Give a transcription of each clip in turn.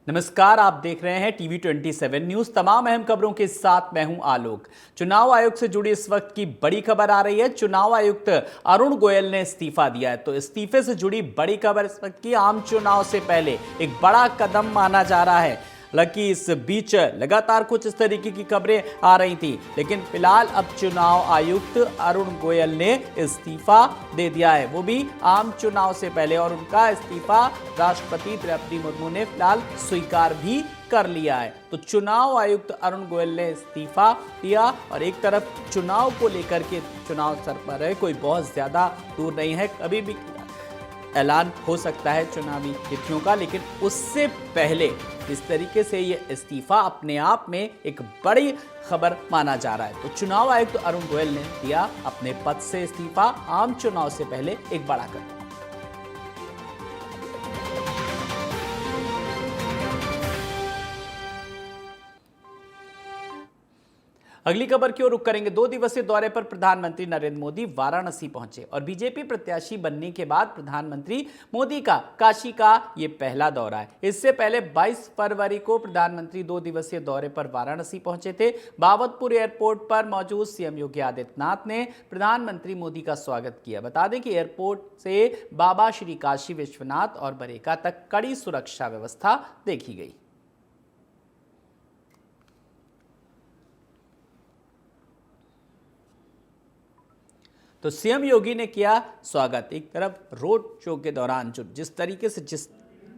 नमस्कार, आप देख रहे हैं टीवी 27 न्यूज। तमाम अहम खबरों के साथ मैं हूं आलोक। चुनाव आयोग से जुड़ी इस वक्त की बड़ी खबर आ रही है। चुनाव आयुक्त अरुण गोयल ने इस्तीफा दिया है। तो इस्तीफे से जुड़ी बड़ी खबर इस वक्त की आम चुनाव से पहले एक बड़ा कदम माना जा रहा है। हालांकि इस बीच लगातार कुछ इस तरीके की खबरें आ रही थी, लेकिन फिलहाल अब चुनाव आयुक्त अरुण गोयल ने इस्तीफा दे दिया है, वो भी आम चुनाव से पहले। और उनका इस्तीफा राष्ट्रपति द्रौपदी मुर्मू ने फिलहाल स्वीकार भी कर लिया है। तो चुनाव आयुक्त अरुण गोयल ने इस्तीफा दिया और एक तरफ चुनाव को लेकर के चुनाव सर पर है, कोई बहुत ज्यादा दूर नहीं है, कभी भी ऐलान हो सकता है चुनावी तिथियों का। लेकिन उससे पहले इस तरीके से ये इस्तीफा अपने आप में एक बड़ी खबर माना जा रहा है। तो चुनाव आयुक्त अरुण गोयल ने दिया अपने पद से इस्तीफा, आम चुनाव से पहले एक बड़ा कदम। अगली खबर की ओर रुख करेंगे। 2 दिवसीय दौरे पर प्रधानमंत्री नरेंद्र मोदी वाराणसी पहुंचे और बीजेपी प्रत्याशी बनने के बाद प्रधानमंत्री मोदी का काशी का ये पहला दौरा है। इससे पहले 22 फरवरी को प्रधानमंत्री 2 दिवसीय दौरे पर वाराणसी पहुंचे थे। बाबतपुर एयरपोर्ट पर मौजूद सीएम योगी आदित्यनाथ ने प्रधानमंत्री मोदी का स्वागत किया। बता दें कि एयरपोर्ट से बाबा श्री काशी विश्वनाथ और बरेका तक कड़ी सुरक्षा व्यवस्था देखी गई। तो सीएम योगी ने किया स्वागत। एक तरफ रोड शो के दौरान जिस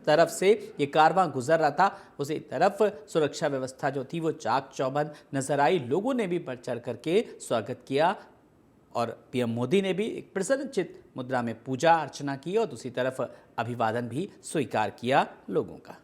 तरफ से ये कारवां गुजर रहा था, उसी तरफ सुरक्षा व्यवस्था जो थी वो चाक चौबंद नजर आई। लोगों ने भी बढ़ चढ़ करके स्वागत किया और पीएम मोदी ने भी एक प्रसन्नचित्त मुद्रा में पूजा अर्चना की और दूसरी तरफ अभिवादन भी स्वीकार किया लोगों का।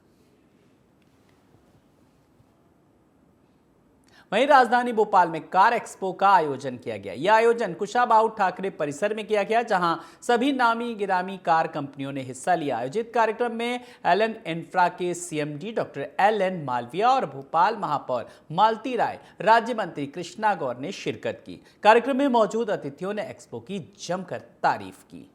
वहीं राजधानी भोपाल में कार एक्सपो का आयोजन किया गया। यह आयोजन कुशाभाऊ ठाकरे परिसर में किया गया, जहां सभी नामी गिरामी कार कंपनियों ने हिस्सा लिया। आयोजित कार्यक्रम में एलन इंफ्रा के सीएमडी डॉक्टर एल.एन. मालविया और भोपाल महापौर मालती राय, राज्य मंत्री कृष्णा गौर ने शिरकत की। कार्यक्रम में मौजूद अतिथियों ने एक्सपो की जमकर तारीफ की।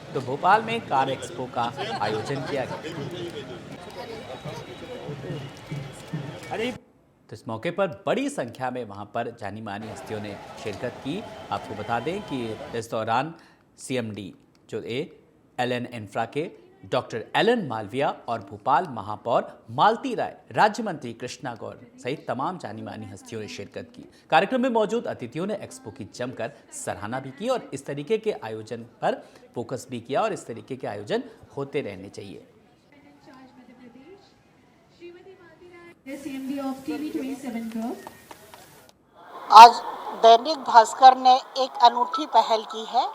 तो भोपाल में कार एक्सपो का आयोजन किया गया। तो इस मौके पर बड़ी संख्या में वहां पर जानी मानी हस्तियों ने शिरकत की। आपको बता दें कि इस दौरान सीएमडी जो एल.एन. इंफ्रा के डॉक्टर एल.एन. मालविया और भोपाल महापौर मालती राय, राज्य मंत्री कृष्णा गौर सहित तमाम जानी मानी हस्तियों ने शिरकत की। कार्यक्रम में मौजूद अतिथियों ने एक्सपो की जमकर सराहना भी की और इस तरीके के आयोजन पर फोकस भी किया और इस तरीके के आयोजन होते रहने चाहिए। आज दैनिक भास्कर ने एक अनूठी पहल की है।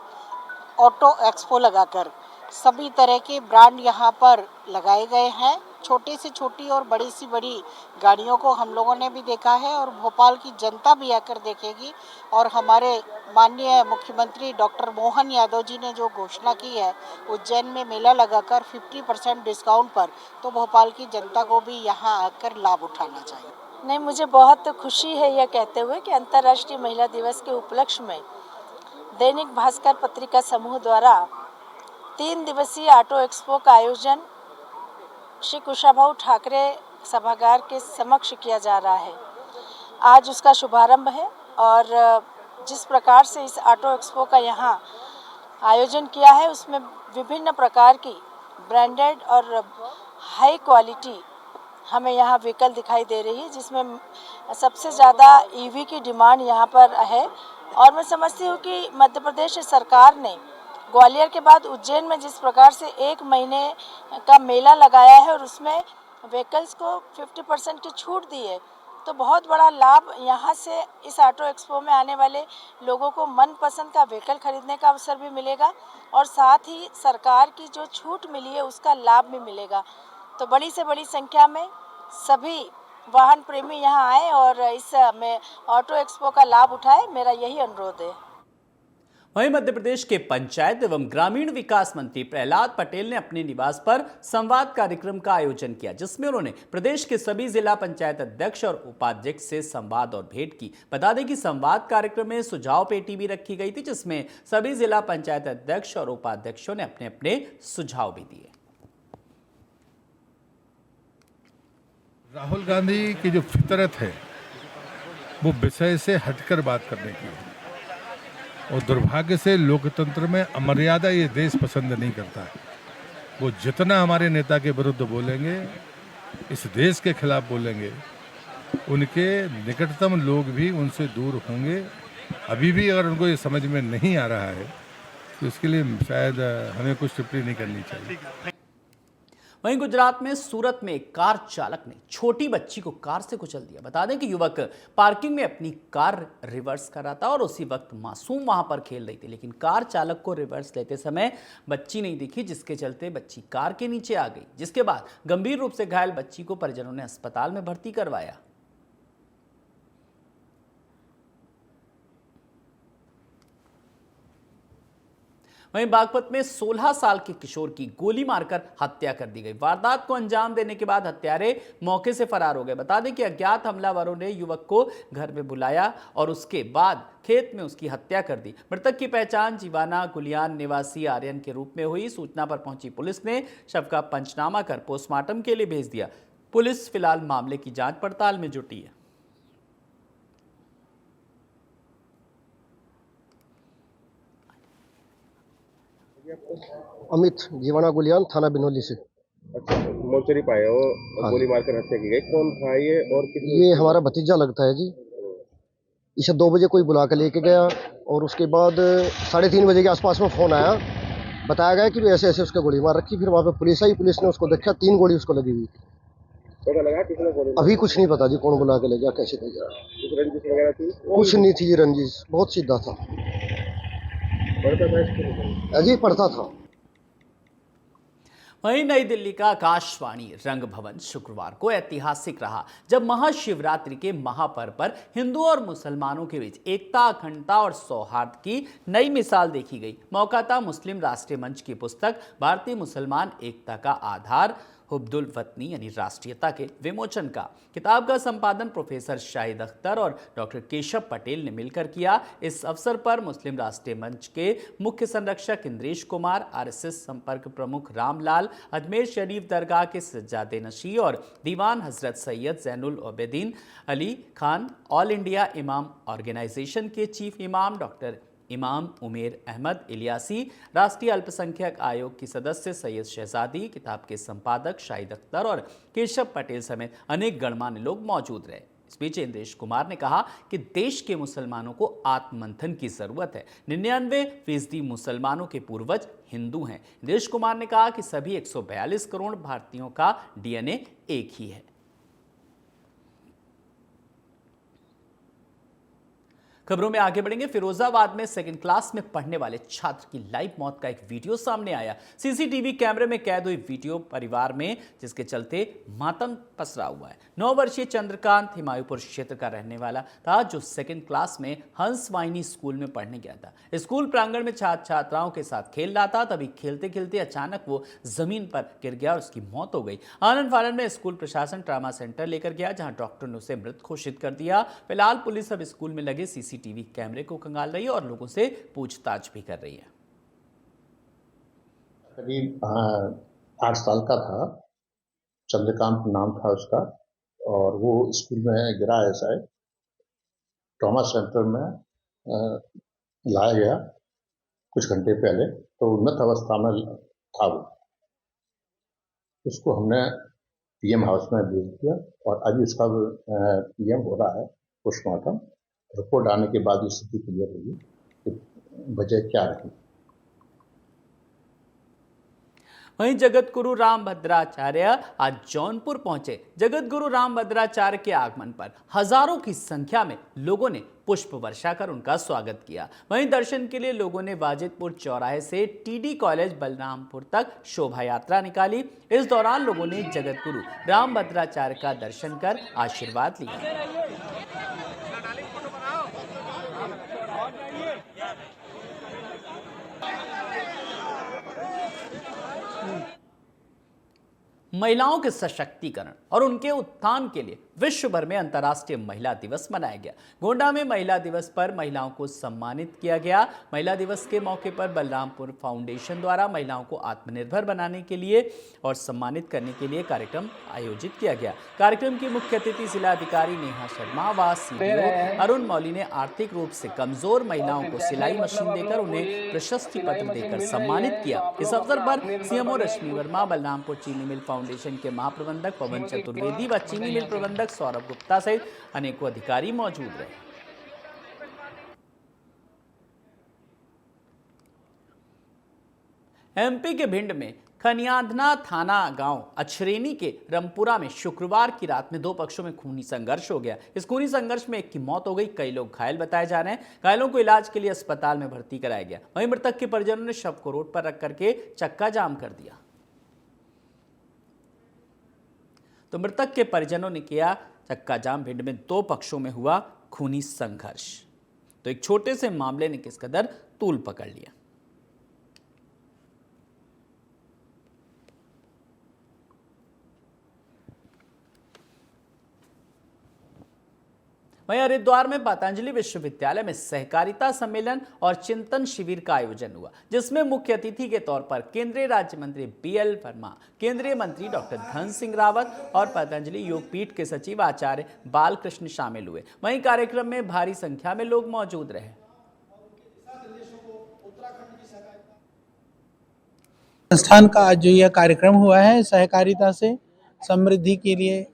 ऑटो एक्सपो लगाकर सभी तरह के ब्रांड यहाँ पर लगाए गए हैं। छोटी से छोटी और बड़ी सी बड़ी गाड़ियों को हम लोगों ने भी देखा है और भोपाल की जनता भी आकर देखेगी। और हमारे माननीय मुख्यमंत्री डॉक्टर मोहन यादव जी ने जो घोषणा की है उज्जैन में मेला लगाकर 50% डिस्काउंट पर, तो भोपाल की जनता को भी यहाँ आकर लाभ उठाना चाहिए। नहीं, मुझे बहुत खुशी है यह कहते हुए कि अंतर्राष्ट्रीय महिला दिवस के उपलक्ष्य में दैनिक भास्कर पत्रिका समूह द्वारा 3 दिवसीय ऑटो एक्सपो का आयोजन श्री कुशाभाऊ ठाकरे सभागार के समक्ष किया जा रहा है। आज उसका शुभारंभ है और जिस प्रकार से इस ऑटो एक्सपो का यहाँ आयोजन किया है उसमें विभिन्न प्रकार की ब्रांडेड और हाई क्वालिटी हमें यहाँ व्हीकल दिखाई दे रही है, जिसमें सबसे ज़्यादा ईवी की डिमांड यहाँ पर है। और मैं समझती हूँ कि मध्य प्रदेश सरकार ने ग्वालियर के बाद उज्जैन में जिस प्रकार से 1 महीने का मेला लगाया है और उसमें व्हीकल्स को 50% की छूट दी है, तो बहुत बड़ा लाभ यहाँ से इस ऑटो एक्सपो में आने वाले लोगों को मनपसंद का व्हीकल खरीदने का अवसर भी मिलेगा और साथ ही सरकार की जो छूट मिली है उसका लाभ भी मिलेगा। तो बड़ी से बड़ी संख्या में सभी वाहन प्रेमी यहाँ आए और इस में ऑटो एक्सपो का लाभ उठाए, मेरा यही अनुरोध है। वहीं मध्य प्रदेश के पंचायत एवं ग्रामीण विकास मंत्री प्रहलाद पटेल ने अपने निवास पर संवाद कार्यक्रम का आयोजन किया, जिसमें उन्होंने प्रदेश के सभी जिला पंचायत अध्यक्ष और उपाध्यक्ष से संवाद और भेंट की। बता दें कि संवाद कार्यक्रम में सुझाव पेटी भी रखी गई थी, जिसमें सभी जिला पंचायत अध्यक्ष और उपाध्यक्षों ने अपने अपने सुझाव भी दिए। राहुल गांधी की जो फितरत है वो विषय से हटकर बात करने की है, और दुर्भाग्य से लोकतंत्र में अमर्यादा ये देश पसंद नहीं करता है। वो जितना हमारे नेता के विरुद्ध बोलेंगे, इस देश के खिलाफ बोलेंगे, उनके निकटतम लोग भी उनसे दूर होंगे। अभी भी अगर उनको ये समझ में नहीं आ रहा है तो इसके लिए शायद हमें कुछ टिप्पणी नहीं करनी चाहिए। वहीं गुजरात में सूरत में एक कार चालक ने छोटी बच्ची को कार से कुचल दिया। बता दें कि युवक पार्किंग में अपनी कार रिवर्स कर रहा था और उसी वक्त मासूम वहां पर खेल रही थी, लेकिन कार चालक को रिवर्स लेते समय बच्ची नहीं दिखी, जिसके चलते बच्ची कार के नीचे आ गई, जिसके बाद गंभीर रूप से घायल बच्ची को परिजनों ने अस्पताल में भर्ती करवाया। वहीं बागपत में 16 साल के किशोर की गोली मारकर हत्या कर दी गई। वारदात को अंजाम देने के बाद हत्यारे मौके से फरार हो गए। बता दें कि अज्ञात हमलावरों ने युवक को घर में बुलाया और उसके बाद खेत में उसकी हत्या कर दी। मृतक की पहचान जीवाना गुलियान निवासी आर्यन के रूप में हुई। सूचना पर पहुंची पुलिस ने शव का पंचनामा कर पोस्टमार्टम के लिए भेज दिया। पुलिस फिलहाल मामले की जांच पड़ताल में जुटी है। अमित जीवाना गुलियान, थाना बिनोली से। अच्छा, मोर्चरी पाए हो, गोली मारकर हत्या की गई। कौन था ये और ये हमारा भतीजा लगता है जी। इसे 2 बजे कोई बुला के लेके गया और उसके बाद 3:30 बजे के आसपास में फ़ोन आया, बताया गया कि ऐसे ऐसे उसके गोली मार रखी। फिर वहाँ पे पुलिस आई, पुलिस ने उसको देखा, 3 गोली उसको लगी हुई। पता लगा किसने गोली? अभी कुछ नहीं पता जी, कौन बुला के ले गया, कैसे ले गया। कुछ रंजिश वगैरह थी? कुछ नहीं थी जी रंजिश, बहुत सीधा था। पढ़ता था स्कूल? जी पढ़ता था। वहीं नई दिल्ली का आकाशवाणी रंग भवन शुक्रवार को ऐतिहासिक रहा, जब महाशिवरात्रि के महापर्व पर हिंदुओं और मुसलमानों के बीच एकता, अखंडता और सौहार्द की नई मिसाल देखी गई। मौका था मुस्लिम राष्ट्रीय मंच की पुस्तक भारतीय मुसलमान एकता का आधार हुब्दुल वतनी यानी राष्ट्रीयता के विमोचन का। किताब का संपादन प्रोफेसर शाहिद अख्तर और डॉक्टर केशव पटेल ने मिलकर किया। इस अवसर पर मुस्लिम राष्ट्रीय मंच के मुख्य संरक्षक इंद्रेश कुमार, आरएसएस संपर्क प्रमुख रामलाल, अजमेर शरीफ दरगाह के सज्जादे नशी और दीवान हजरत सैयद जैनुल आबिदीन अली खान, ऑल इंडिया इमाम ऑर्गेनाइजेशन के चीफ इमाम डॉक्टर इमाम उमेर अहमद इलियासी, राष्ट्रीय अल्पसंख्यक आयोग की सदस्य सैयद शहजादी, किताब के संपादक शाहिद अख्तर और केशव पटेल समेत अनेक गणमान्य लोग मौजूद रहे। इस बीच इंद्रेश कुमार ने कहा कि देश के मुसलमानों को आत्ममंथन की जरूरत है। 99% मुसलमानों के पूर्वज हिंदू हैं। इंद्रेश कुमार ने कहा कि सभी 142 करोड़ भारतीयों का डीएनए एक ही है। खबरों में आगे बढ़ेंगे। फिरोजाबाद में 2nd क्लास में पढ़ने वाले छात्र की लाइव मौत का एक वीडियो सामने आया। सीसीटीवी कैमरे में कैद हुई वीडियो परिवार में, जिसके चलते मातम पसरा हुआ है। 9 वर्षीय चंद्रकांत हिमायूपुर क्षेत्र का रहने वाला था, जो 2nd क्लास में हंस वाहिनी स्कूल में पढ़ने गया था। स्कूल प्रांगण में छात्र छात्राओं के साथ खेल रहा था, तभी खेलते खेलते अचानक वो जमीन पर गिर गया और उसकी मौत हो गई। आनंद फानन में स्कूल प्रशासन ट्रामा सेंटर लेकर गया, जहां डॉक्टर ने उसे मृत घोषित कर दिया। फिलहाल पुलिस अब स्कूल में लगे सीसीटीवी कैमरे को खंगाल रही है और लोगों से पूछताछ भी कर रही है। करीब 8 साल का था, चंद्रकांत नाम था उसका, और वो स्कूल में गिरा है शायद। ट्रॉमा सेंटर में लाया गया कुछ घंटे पहले, तो उन्नत अवस्था में था वो। उसको हमने पीएम हाउस में भेज दिया और अभी उसका पीएम हो रहा है पोस्टमार्टम। रिपोर्ट आने के बाद स्थिति क्लियर होगी कि वजह क्या रही। वहीं जगत गुरु रामभद्राचार्य आज जौनपुर पहुंचे। जगत गुरु रामभद्राचार्य के आगमन पर हजारों की संख्या में लोगों ने पुष्प वर्षा कर उनका स्वागत किया। वहीं दर्शन के लिए लोगों ने वाजिदपुर चौराहे से टीडी कॉलेज बलरामपुर तक शोभा यात्रा निकाली। इस दौरान लोगों ने जगत गुरु रामभद्राचार्य का दर्शन कर आशीर्वाद लिया। महिलाओं के सशक्तिकरण और उनके उत्थान के लिए विश्व भर में अंतर्राष्ट्रीय महिला दिवस मनाया गया। गोंडा में महिला दिवस पर महिलाओं को सम्मानित किया गया। महिला दिवस के मौके पर बलरामपुर फाउंडेशन द्वारा महिलाओं को आत्मनिर्भर बनाने के लिए और सम्मानित करने के लिए कार्यक्रम आयोजित किया गया। कार्यक्रम की मुख्य अतिथि जिला अधिकारी नेहा शर्मा व सीडीओ अरुण मौली ने आर्थिक रूप से कमजोर महिलाओं को सिलाई मशीन देकर उन्हें प्रशस्ति पत्र देकर सम्मानित किया। इस अवसर पर सीएमओ रश्मि वर्मा, बलरामपुर चीनी मिल फाउंडेशन के महाप्रबंधक पवन चतुर्वेदी व चीनी मिल प्रबंधक सौरभ गुप्ता सहित अनेकों अधिकारी मौजूद रहे। एमपी के भिंड में खनियाधना थाना गांव अछरेनी के रमपुरा में शुक्रवार की रात में दो पक्षों में खूनी संघर्ष हो गया। इस खूनी संघर्ष में एक की मौत हो गई, कई लोग घायल बताए जा रहे हैं। घायलों को इलाज के लिए अस्पताल में भर्ती कराया गया। वहीं मृतक के परिजनों ने शव को रोड पर रख करके चक्का जाम कर दिया। तो मृतक के परिजनों ने किया चक्का जाम। भिंड में दो पक्षों में हुआ खूनी संघर्ष। तो एक छोटे से मामले ने किस कदर तूल पकड़ लिया। वहीं हरिद्वार में पतंजलि विश्वविद्यालय में सहकारिता सम्मेलन और चिंतन शिविर का आयोजन हुआ, जिसमें मुख्य अतिथि के तौर पर केंद्रीय राज्य मंत्री बीएल वर्मा, केंद्रीय मंत्री डॉक्टर धन सिंह रावत और पतंजलि योगपीठ के सचिव आचार्य बालकृष्ण शामिल हुए। वहीं कार्यक्रम में भारी संख्या में लोग मौजूद रहे। संस्थान का आज जो यह कार्यक्रम हुआ है सहकारिता से समृद्धि के लिए,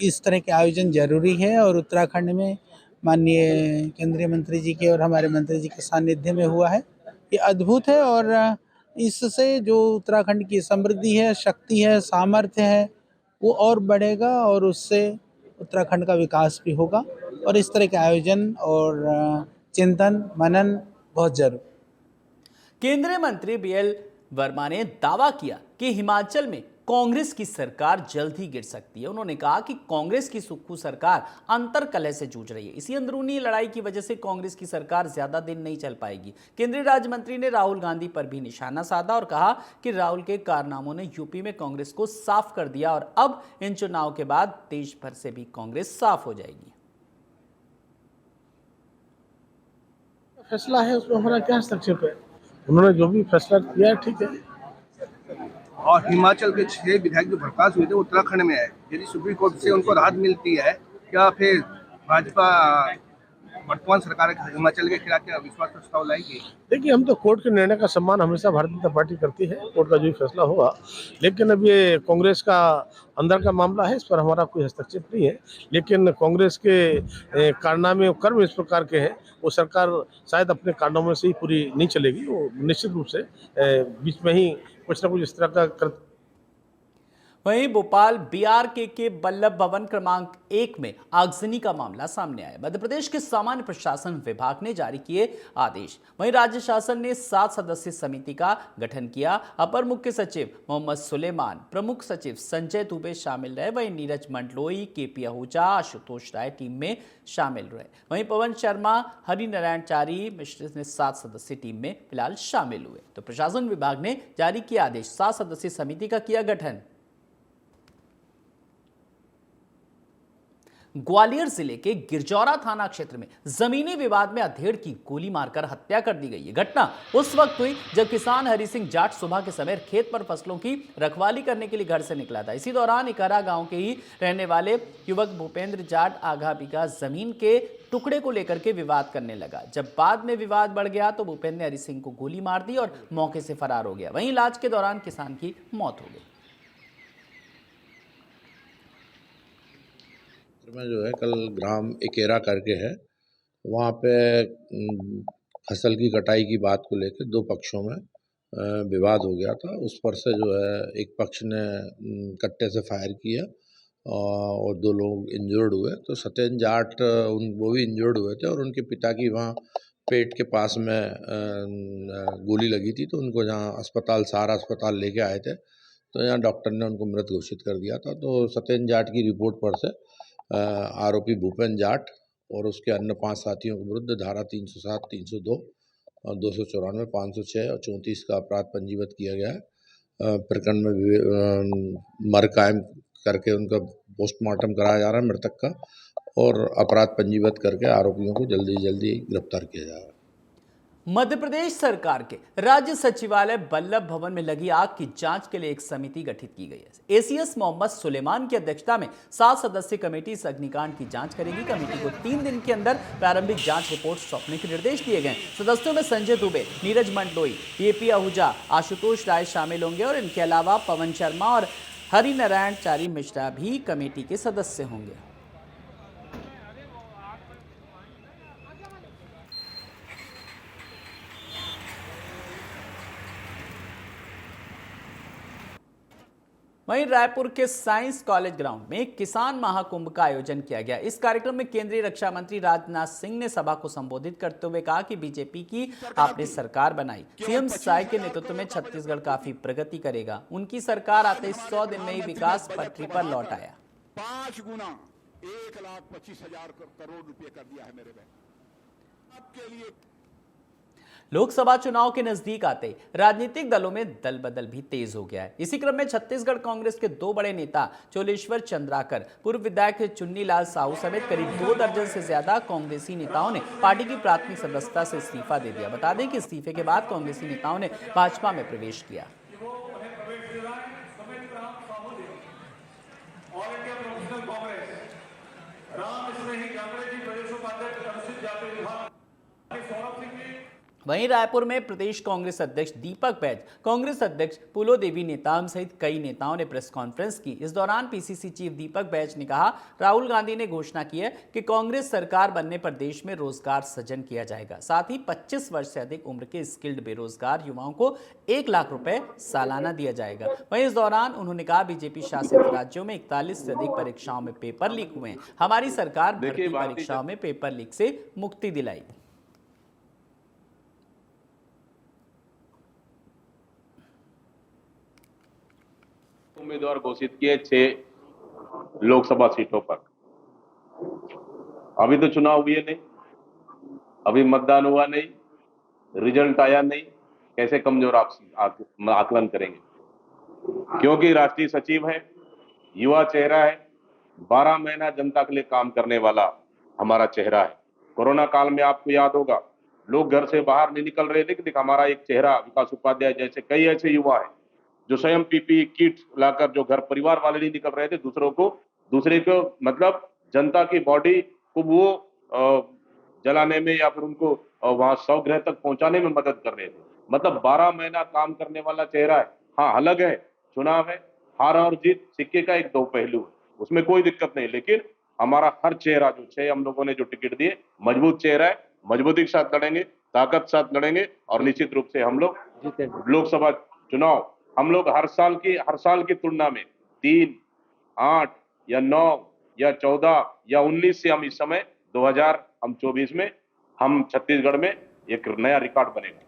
इस तरह के आयोजन जरूरी है और उत्तराखंड में माननीय केंद्रीय मंत्री जी के और हमारे मंत्री जी के सानिध्य में हुआ है। ये अद्भुत है और इससे जो उत्तराखंड की समृद्धि है, शक्ति है, सामर्थ्य है, वो और बढ़ेगा और उससे उत्तराखंड का विकास भी होगा। और इस तरह के आयोजन और चिंतन मनन बहुत जरूरी। केंद्रीय मंत्री बीएल वर्मा ने दावा किया कि हिमाचल में कांग्रेस की सरकार जल्द ही गिर सकती है। उन्होंने कहा कि कांग्रेस की सुक्खू सरकार अंतर्कलह से जूझ रही है। इसी अंदरूनी लड़ाई की वजह से कांग्रेस की सरकार ज्यादा दिन नहीं चल पाएगी। केंद्रीय राज्य मंत्री ने राहुल गांधी पर भी निशाना साधा और कहा कि राहुल के कारनामों ने यूपी में कांग्रेस को साफ कर दिया और अब इन चुनाव के बाद देश भर से भी कांग्रेस साफ हो जाएगी। फैसला है उसमें हमारा क्या हस्तक्षेप है। उन्होंने जो भी फैसला किया है ठीक है। और हिमाचल के 6 विधायक जो बर्खास्त हुए थे उत्तराखंड में है। यदि सुप्रीम कोर्ट से उनको राहत मिलती है, क्या फिर भाजपा वर्तमान सरकार हिमाचल के खिलाफ क्या विश्वास प्रस्ताव लाएगी? देखिए, हम तो कोर्ट के निर्णय का सम्मान हमेशा भारतीय जनता पार्टी करती है। कोर्ट का जो भी फैसला होगा, लेकिन अब ये कांग्रेस का अंदर का मामला है, इस पर हमारा कोई हस्तक्षेप नहीं है। लेकिन कांग्रेस के कारनामे और कर्म इस प्रकार के हैं, वो सरकार शायद अपने कारनामों से ही पूरी नहीं चलेगी। वो निश्चित रूप से बीच में ही कुछ ना कुछ इस तरह का वहीं भोपाल बीआरके के बल्लभ भवन क्रमांक 1 में आगजनी का मामला सामने आया। मध्य प्रदेश के सामान्य प्रशासन विभाग ने जारी किए आदेश। वहीं राज्य शासन ने 7 सदस्यीय समिति का गठन किया। अपर मुख्य सचिव मोहम्मद सुलेमान, प्रमुख सचिव संजय दुबे शामिल रहे। वहीं नीरज मंडलोई, केपी आहूजा, आशुतोष राय टीम में शामिल रहे। वहीं पवन शर्मा, हरिनारायण चारी मिश्र ने 7 सदस्यीय टीम में फिलहाल शामिल हुए। तो प्रशासन विभाग ने जारी किया आदेश, 7 सदस्यीय समिति का किया गठन। ग्वालियर जिले के गिरजौरा थाना क्षेत्र में जमीनी विवाद में अधेड़ की गोली मारकर हत्या कर दी गई। ये घटना उस वक्त हुई जब किसान हरि सिंह जाट सुबह के समय खेत पर फसलों की रखवाली करने के लिए घर से निकला था। इसी दौरान इकरा गांव के ही रहने वाले युवक भूपेंद्र जाट आधा बीघा जमीन के टुकड़े को लेकर के विवाद करने लगा। जब बाद में विवाद बढ़ गया तो भूपेंद्र ने हरि सिंह को गोली मार दी और मौके से फरार हो गया। वहीं इलाज के दौरान किसान की मौत हो गई। में जो है कल ग्राम इकेरा करके है, वहाँ पे फसल की कटाई की बात को लेकर 2 पक्षों में विवाद हो गया था। उस पर से जो है एक पक्ष ने कट्टे से फायर किया और 2 लोग इंजर्ड हुए। तो सत्येंद्र जाट वो भी इंजर्ड हुए थे और उनके पिता की वहाँ पेट के पास में गोली लगी थी। तो उनको जहाँ सहारा अस्पताल लेके आए थे, तो यहाँ डॉक्टर ने उनको मृत घोषित कर दिया था। तो सत्येंद्र जाट की रिपोर्ट पर से आरोपी भूपेंद्र जाट और उसके अन्य 5 साथियों के विरुद्ध धारा 307, 302, 294, 506 और 34 का अपराध पंजीबद्ध किया गया है। प्रकरण में मर कायम करके उनका पोस्टमार्टम कराया जा रहा है मृतक का, और अपराध पंजीबद्ध करके आरोपियों को जल्दी जल्दी गिरफ्तार किया जा रहा है। मध्य प्रदेश सरकार के राज्य सचिवालय बल्लभ भवन में लगी आग की जांच के लिए एक समिति गठित की गई है। एसीएस मोहम्मद सुलेमान की अध्यक्षता में 7 सदस्यीय कमेटी इस अग्निकांड की जांच करेगी। कमेटी को 3 दिन के अंदर प्रारंभिक जांच रिपोर्ट सौंपने के निर्देश दिए गए। सदस्यों में संजय दुबे, नीरज मंडलोई, पीएपी आहूजा, आशुतोष राय शामिल होंगे और इनके अलावा पवन शर्मा और हरिनारायण चारी मिश्रा भी कमेटी के सदस्य होंगे। वहीं रायपुर के साइंस कॉलेज ग्राउंड में किसान महाकुंभ का आयोजन किया गया। इस कार्यक्रम में केंद्रीय रक्षा मंत्री राजनाथ सिंह ने सभा को संबोधित करते हुए कहा कि बीजेपी की आपने सरकार बनाई, सीएम साय के नेतृत्व में छत्तीसगढ़ काफी प्रगति करेगा। उनकी सरकार आते 100 दिन में ही विकास पटरी पर लौट आया। 5 गुना 1,25,000 करोड़ रुपए कर दिया है मेरे बहन आपके लिए। लोकसभा चुनाव के नजदीक आते राजनीतिक दलों में दल बदल भी तेज हो गया है। इसी क्रम में छत्तीसगढ़ कांग्रेस के 2 बड़े नेता चोलेश्वर चंद्राकर, पूर्व विधायक चुन्नीलाल साहू समेत करीब 2 दर्जन से ज्यादा कांग्रेसी नेताओं ने पार्टी की प्राथमिक सदस्यता से इस्तीफा दे दिया। बता दें कि इस्तीफे के बाद कांग्रेसी नेताओं ने भाजपा में प्रवेश किया। वहीं रायपुर में प्रदेश कांग्रेस अध्यक्ष दीपक बैज, कांग्रेस अध्यक्ष पुलो देवी नेताम सहित कई नेताओं ने प्रेस कॉन्फ्रेंस की। इस दौरान पीसीसी चीफ दीपक बैज ने कहा, राहुल गांधी ने घोषणा की है कि कांग्रेस सरकार बनने पर देश में रोजगार सृजन किया जाएगा। साथ ही 25 वर्ष से अधिक उम्र के स्किल्ड बेरोजगार युवाओं को 1 लाख रुपए सालाना दिया जाएगा। वहीं इस दौरान उन्होंने कहा, बीजेपी शासित राज्यों में 41 से अधिक परीक्षाओं में पेपर लीक हुए हैं। हमारी सरकार भर्ती परीक्षाओं में पेपर लीक से मुक्ति दिलाई। उम्मीदवार घोषित किए 6 लोकसभा सीटों पर। अभी तो चुनाव हुए नहीं, अभी मतदान हुआ नहीं, रिजल्ट आया नहीं, कैसे कमजोर आकलन करेंगे? क्योंकि राष्ट्रीय सचिव है, युवा चेहरा है, 12 महीना जनता के लिए काम करने वाला हमारा चेहरा है। कोरोना काल में आपको याद होगा, लोग घर से बाहर नहीं निकल रहे थे, लेकिन हमारा एक चेहरा विकास उपाध्याय जैसे कई ऐसे युवा है जो स्वयं पीपीई किट लाकर, जो घर परिवार वाले नहीं निकल रहे थे, दूसरे को मतलब जनता की बॉडी को वो जलाने में या फिर उनको वहां 100 गृह तक पहुंचाने में मदद कर रहे थे। मतलब 12 महीना काम करने वाला चेहरा है। हाँ, अलग है, चुनाव है, हार और जीत सिक्के का एक 2 पहलू है, उसमें कोई दिक्कत नहीं। लेकिन हमारा हर चेहरा जो 6 हम लोगों ने जो टिकट दिए, मजबूत चेहरा है, मजबूती के साथ लड़ेंगे, ताकत के साथ लड़ेंगे और निश्चित रूप से हम लोग जीतेंगे। लोकसभा चुनाव हम लोग हर साल की तुलना में 3, 8 या 9 या 14 या 19 से हम इस समय 2024 में हम छत्तीसगढ़ में एक नया रिकॉर्ड बनेगा।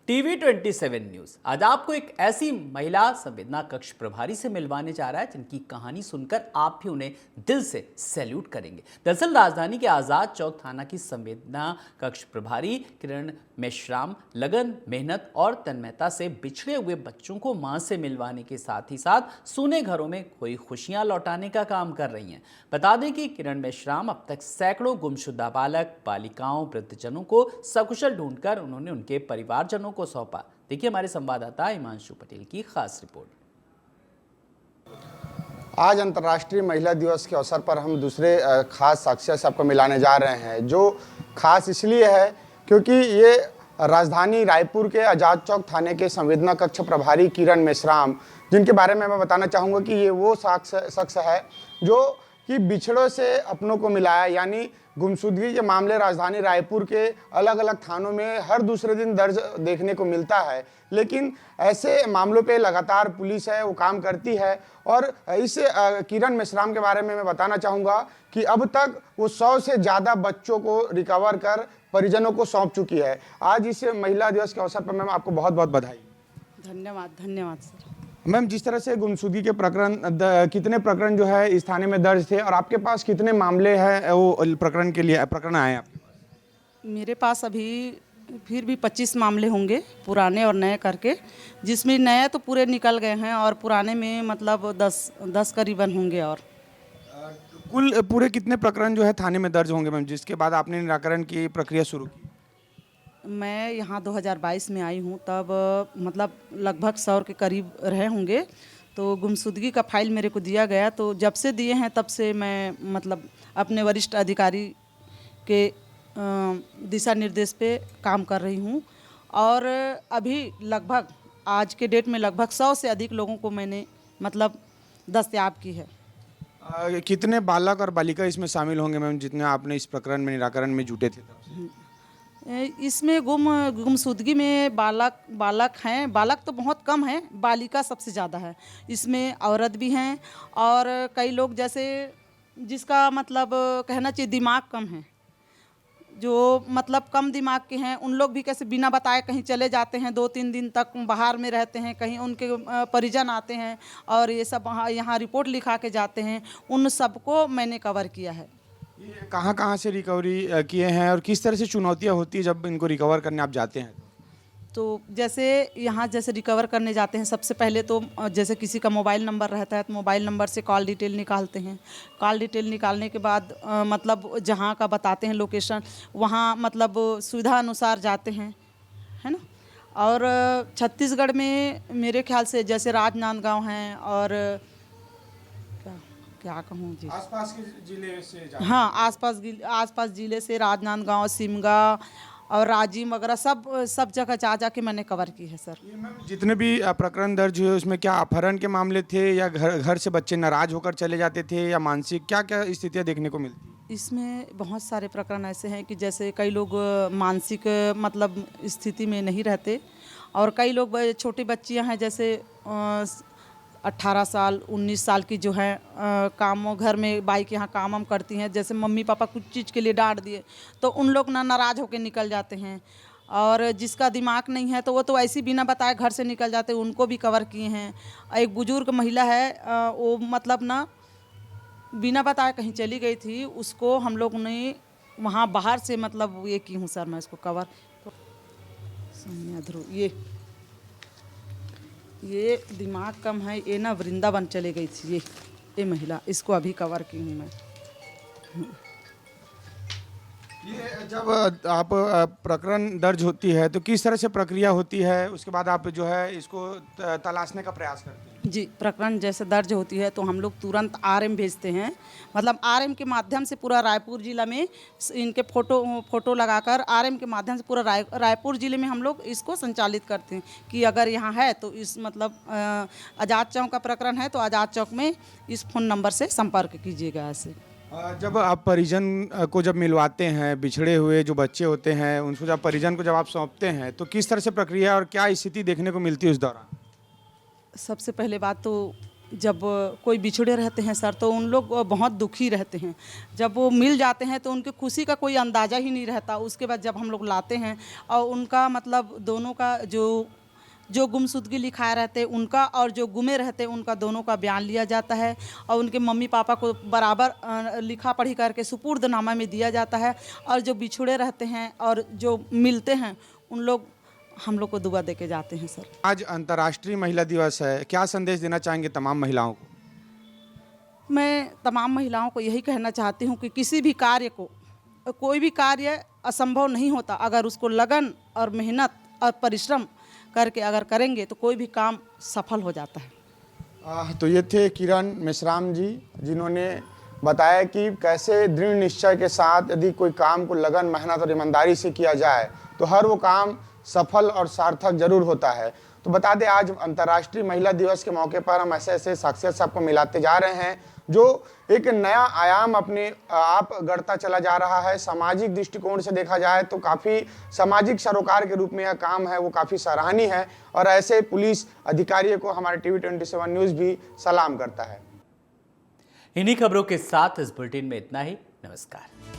टीवी 27 न्यूज आज आपको एक ऐसी महिला संवेदना कक्ष प्रभारी से मिलवाने जा रहा है जिनकी कहानी सुनकर आप भी उन्हें दिल से सैल्यूट करेंगे। दरअसल राजधानी के आजाद चौक थाना की संवेदना कक्ष प्रभारी किरण मेश्राम लगन, मेहनत और तन्मयता से बिछड़े हुए बच्चों को मां से मिलवाने के साथ ही साथ सूने घरों में कोई खुशियां लौटाने का काम कर रही हैं। बता दें कि किरण मेश्राम अब तक सैकड़ों गुमशुदा बालक, बालिकाओं, वृद्धजनों को सकुशल ढूंढकर उन्होंने उनके परिवारजनों को सौंपा। देखिए हमारे संवाददाता हिमांशु पटेल की खास रिपोर्ट। आज अंतर्राष्ट्रीय महिला दिवस के अवसर पर हम दूसरे खास साक्षी से आपको मिलाने जा रहे हैं, जो खास इसलिए है क्योंकि ये राजधानी रायपुर के आजाद चौक थाने के संवेदना कक्ष प्रभारी किरण मेश्राम, जिनके बारे में मैं बताना चाहूँगा कि ये वो शख्स है जो कि बिछड़ों से अपनों को मिलाया। यानी गुमशुदगी के मामले राजधानी रायपुर के अलग अलग थानों में हर दूसरे दिन दर्ज देखने को मिलता है, लेकिन ऐसे मामलों पे लगातार पुलिस है वो काम करती है। और इस किरण मेश्राम के बारे में मैं बताना चाहूँगा कि अब तक वो 100 से ज़्यादा बच्चों को रिकवर कर परिजनों को सौंप चुकी है। आज इस महिला दिवस के अवसर पर मैम आपको बहुत बहुत बधाई। धन्यवाद सर। मैम, जिस तरह से गुमशुदगी के प्रकरण, कितने प्रकरण जो है इस थाने में दर्ज थे और आपके पास कितने मामले हैं वो प्रकरण आए आपके पास? मेरे पास अभी फिर भी 25 मामले होंगे पुराने और नए करके, जिसमें नए तो पूरे निकल गए हैं और पुराने में मतलब 10 करीबन होंगे। और कुल पूरे कितने प्रकरण जो है थाने में दर्ज होंगे मैम, जिसके बाद आपने निराकरण की प्रक्रिया शुरू की? मैं यहाँ 2022 में आई हूँ, तब मतलब लगभग 100 के करीब रहे होंगे। तो गुमशुदगी का फाइल मेरे को दिया गया, तो जब से दिए हैं तब से मैं मतलब अपने वरिष्ठ अधिकारी के दिशा निर्देश पे काम कर रही हूँ। और अभी लगभग आज के डेट में लगभग 100 से अधिक लोगों को मैंने मतलब दस्तयाब की है। कितने बालक और बालिका इसमें शामिल होंगे मैम, जितने आपने इस प्रकरण में निराकरण में जुटे थे तब से? इसमें गुमशुदगी में बालक हैं, बालक तो बहुत कम हैं, बालिका सबसे ज़्यादा है। इसमें औरत भी हैं और कई लोग जैसे जिसका मतलब कहना चाहिए दिमाग कम है, जो मतलब कम दिमाग के हैं, उन लोग भी कैसे बिना बताए कहीं चले जाते हैं, 2-3 दिन तक बाहर में रहते हैं, कहीं उनके परिजन आते हैं और ये सब यहाँ रिपोर्ट लिखा के जाते हैं। उन सबको मैंने कवर किया है। ये कहाँ से रिकवरी किए हैं और किस तरह से चुनौतियाँ होती है जब इनको रिकवर करने आप जाते हैं? तो जैसे यहाँ जैसे रिकवर करने जाते हैं, सबसे पहले तो जैसे किसी का मोबाइल नंबर रहता है तो मोबाइल नंबर से कॉल डिटेल निकालते हैं। कॉल डिटेल निकालने के बाद मतलब जहाँ का बताते हैं लोकेशन, वहाँ मतलब सुविधा अनुसार जाते हैं, है ना। और छत्तीसगढ़ में मेरे ख्याल से जैसे राजनांदगांव हैं और क्या कहूँ जी, आसपास के जिले से हाँ, आसपास जिले से राजनांदगांव, सिमगा और राजिम वगैरह सब जगह जा के मैंने कवर की है सर। जितने भी प्रकरण दर्ज हुए उसमें क्या अपहरण के मामले थे या घर से बच्चे नाराज होकर चले जाते थे या मानसिक क्या स्थितियाँ देखने को मिलती? इसमें बहुत सारे प्रकरण ऐसे हैं कि जैसे कई लोग मानसिक मतलब स्थिति में नहीं रहते और कई लोग छोटी बच्चियां हैं जैसे 18 साल 19 साल की जो है काम घर में बाई के यहाँ काम हम करती हैं, जैसे मम्मी पापा कुछ चीज़ के लिए डांट दिए तो उन लोग नाराज़ होकर निकल जाते हैं। और जिसका दिमाग नहीं है तो वो तो ऐसे बिना बताए घर से निकल जाते हैं, उनको भी कवर किए हैं। एक बुजुर्ग महिला है, वो मतलब ना बिना बताए कहीं चली गई थी, उसको हम लोग ने वहाँ बाहर से मतलब ये की हूँ सर मैं इसको कवर। ये दिमाग कम है, ये ना वृंदावन चले गई थी ये महिला, इसको अभी कवर की हूँ मैं। ये जब आप प्रकरण दर्ज होती है तो किस तरह से प्रक्रिया होती है, उसके बाद आप जो है इसको तलाशने का प्रयास करते हैं? जी, प्रकरण जैसे दर्ज होती है तो हम लोग तुरंत आरएम भेजते हैं, मतलब आरएम के माध्यम से पूरा रायपुर जिला में इनके फोटो लगाकर आरएम के माध्यम से पूरा रायपुर जिले में हम लोग इसको संचालित करते हैं कि अगर यहाँ है तो इस मतलब आज़ाद चौक का प्रकरण है तो आज़ाद चौक में इस फ़ोन नंबर से संपर्क कीजिएगा। ऐसे जब आप परिजन को जब मिलवाते हैं, बिछड़े हुए जो बच्चे होते हैं उनको जब परिजन को जब आप सौंपते हैं तो किस तरह से प्रक्रिया और क्या स्थिति देखने को मिलती है उस दौरान? सबसे पहले बात तो जब कोई बिछड़े रहते हैं सर तो उन लोग बहुत दुखी रहते हैं, जब वो मिल जाते हैं तो उनकी खुशी का कोई अंदाज़ा ही नहीं रहता। उसके बाद जब हम लोग लाते हैं और उनका मतलब दोनों का जो गुमशुदगी लिखाए रहते हैं उनका और जो गुमे रहते हैं उनका दोनों का बयान लिया जाता है और उनके मम्मी पापा को बराबर लिखा पढ़ी करके सुपुर्दनामा में दिया जाता है। और जो बिछड़े रहते हैं और जो मिलते हैं उन लोग हम लोग को दुआ दे के जाते हैं सर। आज अंतर्राष्ट्रीय महिला दिवस है, क्या संदेश देना चाहेंगे तमाम महिलाओं को? मैं तमाम महिलाओं को यही कहना चाहती हूँ कि किसी भी कार्य को, कोई भी कार्य असंभव नहीं होता, अगर उसको लगन और मेहनत और परिश्रम करके अगर करेंगे तो कोई भी काम सफल हो जाता है। तो ये थे किरण मेश्राम जी, जिन्होंने बताया कि कैसे दृढ़ निश्चय के साथ यदि कोई काम को लगन, मेहनत और ईमानदारी से किया जाए तो हर वो काम सफल और सार्थक जरूर होता है। तो बता दें आज अंतर्राष्ट्रीय महिला दिवस के मौके पर हम ऐसे शख्सियत सबको मिलाते जा रहे हैं जो एक नया आयाम अपने आप गढ़ता चला जा रहा है। सामाजिक दृष्टिकोण से देखा जाए तो काफ़ी सामाजिक सरोकार के रूप में यह काम है वो काफ़ी सराहनीय है और ऐसे पुलिस अधिकारियों को हमारे टीवी 27 न्यूज़ भी सलाम करता है। इन्हीं खबरों के साथ इस बुलेटिन में इतना ही। नमस्कार।